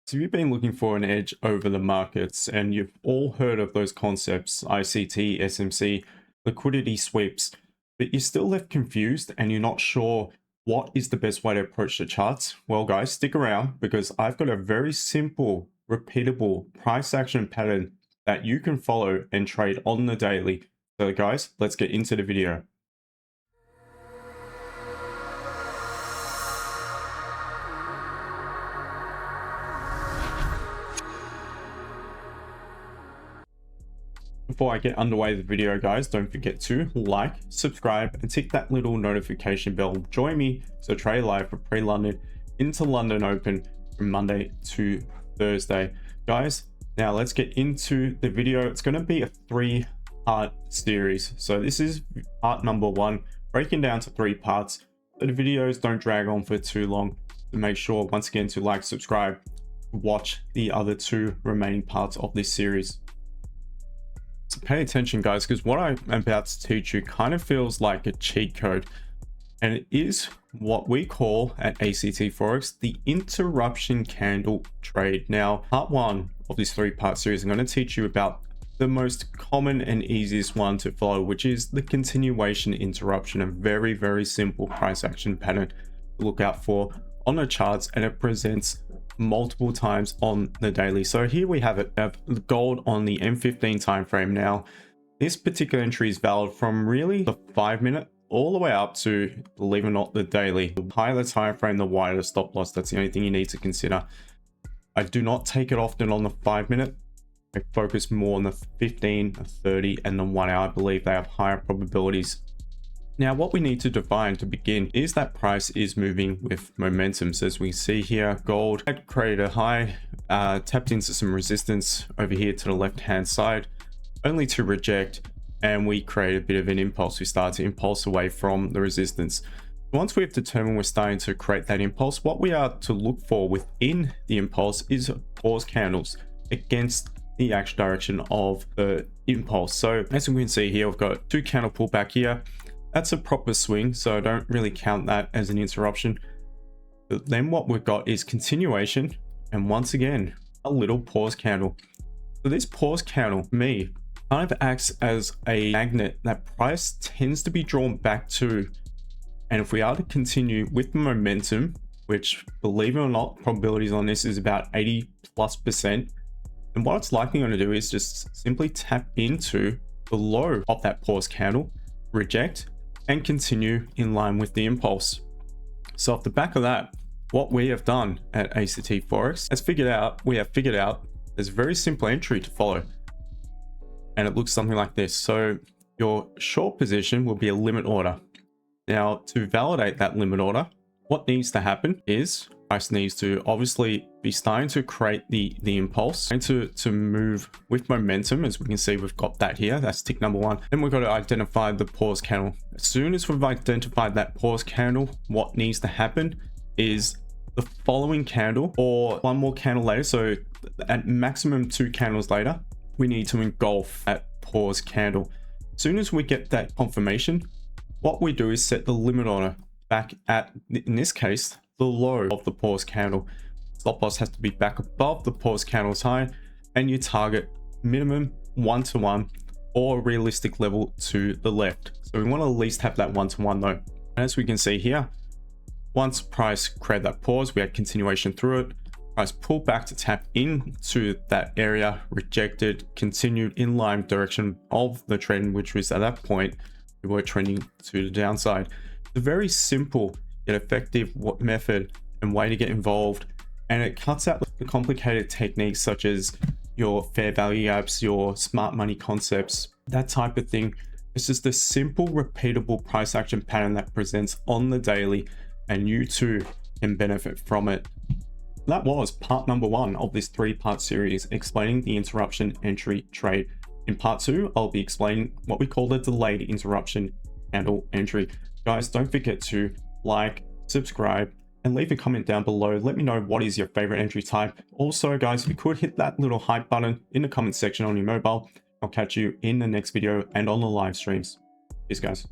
So you've been looking for an edge over the markets, and you've all heard of those concepts, I.C.T, SMC, liquidity sweeps, but you're still left confused and you're not sure what is the best way to approach the charts. Well, guys, stick around because I've got a very simple, repeatable price action pattern that you can follow and trade on the daily. So guys, let's get into the video. Before I get underway with the video, guys, don't forget to like, subscribe, and tick that little notification bell. Join me to trade live for pre-London into London Open from Monday to Thursday. Guys, now let's get into the video. It's going to be a 3-part series. So this is part number 1, breaking down to 3 parts. So the videos don't drag on for too long. To make sure, once again, to like, subscribe, watch the other 2 remaining parts of this series. So pay attention, guys, because what I'm about to teach you kind of feels like a cheat code, and it is what we call at A.C.T Forex the interruption candle trade. Now, part 1 of this 3-part series, I'm going to teach you about the most common and easiest one to follow, which is the continuation interruption, a very, very simple price action pattern to look out for on the charts, and it presents multiple times on the daily. So here we have it. We have the gold on the M15 time frame. Now this particular entry is valid from really the 5-minute all the way up to, believe it or not, the daily. The higher the time frame, the wider the stop loss. That's the only thing you need to consider. I do not take it often on the 5-minute. I focus more on the 15, 30, and the 1 hour. I believe they have higher probabilities. Now, what we need to define to begin is that price is moving with momentum. So as we see here, gold had created a high, tapped into some resistance over here to the left-hand side, only to reject, and we create a bit of an impulse. We start to impulse away from the resistance. Once we've determined we're starting to create that impulse, what we are to look for within the impulse is pause candles against the actual direction of the impulse. So as we can see here, we've got 2 candle pullback here. That's a proper swing, so I don't really count that as an interruption. But then what we've got is continuation, and once again, a little pause candle. So this pause candle, for me, kind of acts as a magnet that price tends to be drawn back to. And if we are to continue with momentum, which, believe it or not, probabilities on this is about 80+%, and what it's likely going to do is just simply tap into the low of that pause candle, reject, and continue in line with the impulse. So off the back of that, what we have done at A.C.T Forex we have figured out there's a very simple entry to follow, and it looks something like this. So your short position will be a limit order. Now, to validate that limit order, what needs to happen is price needs to obviously be starting to create the impulse and to move with momentum. As we can see, we've got that here. That's tick number 1. Then we've got to identify the pause candle. As soon as we've identified that pause candle, what needs to happen is the following candle or 1 more candle later. So at maximum 2 candles later, we need to engulf that pause candle. As soon as we get that confirmation, what we do is set the limit order back at, in this case, the low of the pause candle. Stop loss has to be back above the pause candle's high, and you target minimum 1-to-1 or realistic level to the left. So we want to at least have that 1-to-1 though. And as we can see here, once price created that pause, we had continuation through it. Price pulled back to tap into that area, rejected, continued in line direction of the trend, which was at that point we were trending to the downside. It's a very simple yet effective method and way to get involved, and it cuts out the complicated techniques such as your fair value apps, your smart money concepts, that type of thing. It's just a simple, repeatable price action pattern that presents on the daily, and you too can benefit from it. That was part number 1 of this 3-part series explaining the interruption entry trade. In part 2, I'll be explaining what we call the delayed interruption candle entry. Guys, don't forget to like, subscribe, and leave a comment down below. Let me know what is your favorite entry type. Also, guys, if you could hit that little hype button in the comment section on your mobile. I'll catch you in the next video and on the live streams. Peace, guys.